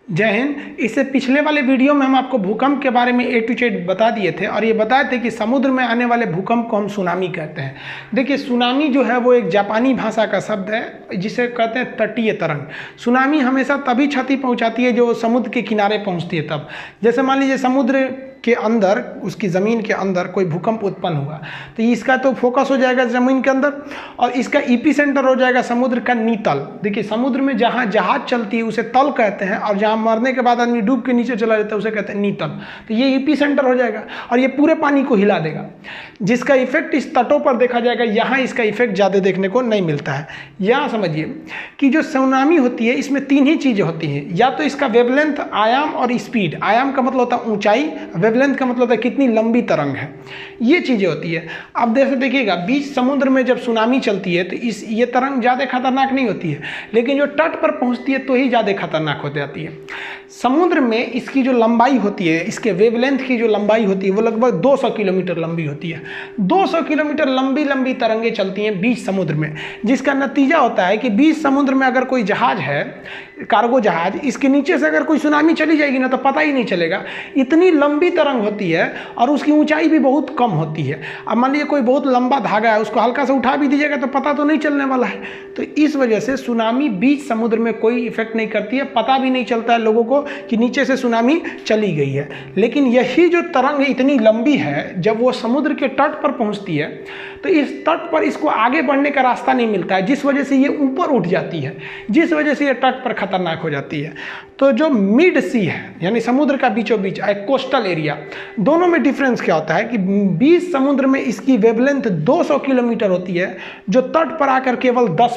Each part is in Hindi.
जय हिंद। इससे पिछले वाले वीडियो में हम आपको भूकंप के बारे में A to Z बता दिए थे और ये बताए थे कि समुद्र में आने वाले भूकंप को हम सुनामी कहते हैं। देखिए, सुनामी जो है वो एक जापानी भाषा का शब्द है जिसे कहते हैं तटीय तरंग। सुनामी हमेशा तभी क्षति पहुंचाती है जो समुद्र के किनारे पहुंचती है तब। जैसे मान लीजिए समुद्र के अंदर, उसकी ज़मीन के अंदर कोई भूकंप उत्पन्न हुआ तो इसका तो फोकस हो जाएगा ज़मीन के अंदर और इसका एपिसेंटर हो जाएगा समुद्र का नीतल। देखिए, समुद्र में जहाँ जहाज चलती है उसे तल कहते हैं और जहाँ मरने के बाद आदमी डूब के नीचे चला जाता है उसे कहते हैं नीतल। तो ये एपिसेंटर हो जाएगा और ये पूरे पानी को हिला देगा, जिसका इफेक्ट इस तटों पर देखा जाएगा। यहाँ इसका इफेक्ट ज़्यादा देखने को नहीं मिलता है। यहाँ समझिए कि जो सुनामी होती है इसमें तीन ही चीज़ें होती हैं, या तो इसका वेवलेंथ, आयाम और स्पीड। आयाम का मतलब होता है ऊंचाई, वेवलेंथ का मतलब है कितनी लंबी तरंग है, ये चीज़ें होती है। अब जैसे देखिएगा, बीच समुद्र में जब सुनामी चलती है तो ये तरंग ज़्यादा खतरनाक नहीं होती है, लेकिन जो तट पर पहुँचती है तो ही ज़्यादा खतरनाक हो जाती है। समुद्र में इसकी जो लंबाई होती है, इसके वेवलेंथ की जो लंबाई होती है वो लगभग 200 किलोमीटर लंबी होती है। 200 किलोमीटर लंबी लंबी तरंगें चलती हैं बीच समुद्र में, जिसका नतीजा होता है कि बीच समुद्र में अगर कोई जहाज है, कार्गो जहाज, इसके नीचे से अगर कोई सुनामी चली जाएगी ना तो पता ही नहीं चलेगा। इतनी लंबी तरंग होती है और उसकी ऊंचाई भी बहुत कम होती है। अब मान लीजिए कोई बहुत लंबा धागा है, उसको हल्का सा उठा भी दीजिएगा तो पता तो नहीं चलने वाला है। तो इस वजह से सुनामी बीच समुद्र में कोई इफेक्ट नहीं करती है, पता भी नहीं चलता है लोगों को कि नीचे से सुनामी चली गई है। लेकिन यही जो तरंग इतनी लंबी है, जब वो समुद्र के तट पर पहुंचती है तो इस तट पर इसको आगे बढ़ने का रास्ता नहीं मिलता है, जिस वजह से ये ऊपर उठ जाती है, जिस वजह से ये तट पर खतरनाक हो जाती है। तो जो मिड सी है, यानी समुद्र का बीचों बीच एक कोस्टल एरिया, दोनों में डिफरेंस क्या होता है कि बीच समुद्र में इसकी वेवलेंथ 200 किलोमीटर होती है, जो तट पर आकर केवल 10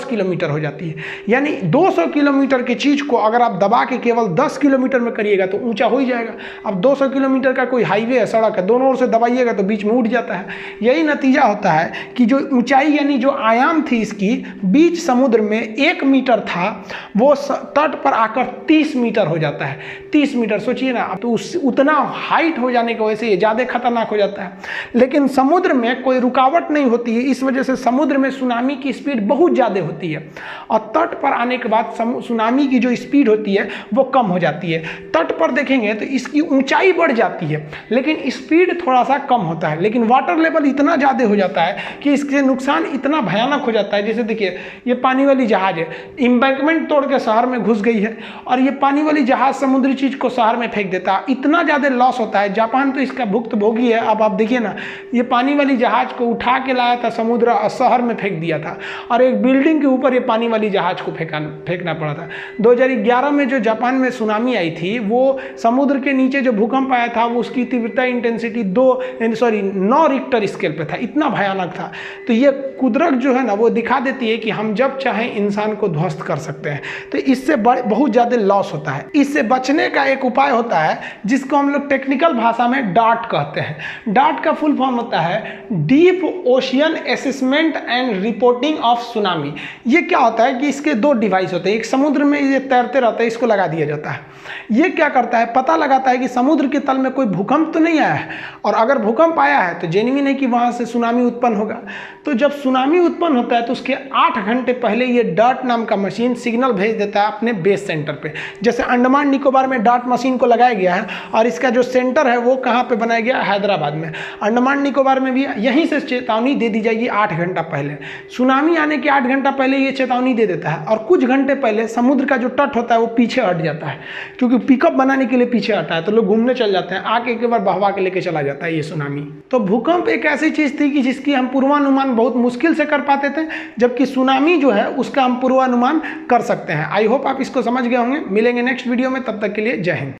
किलोमीटर हो जाती है। यानी 200 किलोमीटर की चीज़ को अगर आप दबा के केवल 10 किलोमीटर में करिएगा तो ऊंचा हो ही जाएगा। अब 200 किलोमीटर का कोई हाईवे है, सड़क है, दोनों ओर से दबाइएगा तो बीच में उठ जाता है। यही नतीजा होता है कि जो ऊंचाई यानी जो आयाम थी इसकी बीच समुद्र में 1 मीटर था, वो तट पर आकर 30 मीटर हो जाता है। 30 मीटर सोचिए ना, अब तो उतना हाइट हो जाने की वजह से ये ज़्यादा खतरनाक हो जाता है। लेकिन समुद्र में कोई रुकावट नहीं होती है, इस वजह से समुद्र में सुनामी की स्पीड बहुत ज़्यादा होती है और तट पर आने के बाद सुनामी की जो स्पीड होती है वो कम हो जाती है। तट पर देखेंगे तो इसकी ऊंचाई बढ़ जाती है लेकिन स्पीड थोड़ा सा कम होता है, लेकिन वाटर लेवल इतना ज़्यादा हो जाता है कि इसके नुकसान इतना भयानक हो जाता है। जैसे देखिए, ये पानी वाली जहाज है, एम्बैंकमेंट तोड़ के शहर में घुस गई है और ये पानी वाली जहाज समुद्री चीज को शहर में फेंक देता है, इतना ज़्यादा लॉस होता है। जापान तो इसका भुक्तभोगी है। अब आप देखिए ना, ये पानी वाली जहाज को उठा के लाया था समुद्र और शहर में फेंक दिया था और एक बिल्डिंग के ऊपर ये पानी वाली जहाज को फेंकना पड़ा था। 2011 में जो जापान में सुनामी आई थी, वो समुद्र के नीचे जो भूकंप आया था वो उसकी तीव्रता इंटेंसिटी 9 रिक्टर स्केल पे था, इतना भयानक था। तो ये कुदरत जो है ना वो दिखा देती है कि हम जब चाहें इंसान को ध्वस्त कर सकते हैं। तो इससे बहुत ज़्यादा लॉस होता है। इससे बचने का एक उपाय होता है जिसको हम लोग टेक्निकल भाषा में डार्ट कहते हैं। डार्ट का फुल फॉर्म होता है deep ocean assessment and reporting of tsunami. ये क्या होता है कि इसके 2 डिवाइस होते हैं। एक समुद्र में ये तैरते रहता है, इसको लगा दिया जाता है। ये क्या करता है, पता लगाता है कि समुद्र के तल में कोई भूकंप तो नहीं आया है, और अगर भूकंप आया है तो जेन्युइन है कि वहाँ से सुनामी उत्पन्न होगा। तो जब सुनामी उत्पन्न होता है तो उसके 8 घंटे पहले ये डार्ट नाम का मशीन सिग्नल भेज देता है अपने बेस सेंटर पे। जैसे अंडमान निकोबार में डार्ट मशीन को लगाया गया है और इसका जो सेंटर है वो कहाँ पे बनाया गया, हैदराबाद में। अंडमान निकोबार में भी यहीं से चेतावनी दे दी जाएगी 8 घंटा पहले। सुनामी आने के 8 घंटा पहले ये चेतावनी दे देता है और कुछ घंटे पहले समुद्र का जो तट होता है वो पीछे हट जाता है, क्योंकि पिकअप बनाने के लिए पीछे हटा है तो लोग घूमने चल जाते हैं, आके एक बार बहवा के लेके चला जाता है ये सुनामी। तो भूकंप एक ऐसी चीज थी कि जिसकी हम पूर्वानुमान बहुत मुश्किल से कर पाते थे, जबकि सुनामी जो है उसका हम पूर्वानुमान कर सकते हैं। आई होप आप इसको समझ गए होंगे। मिलेंगे नेक्स्ट वीडियो में, तब तक के लिए जय हिंद।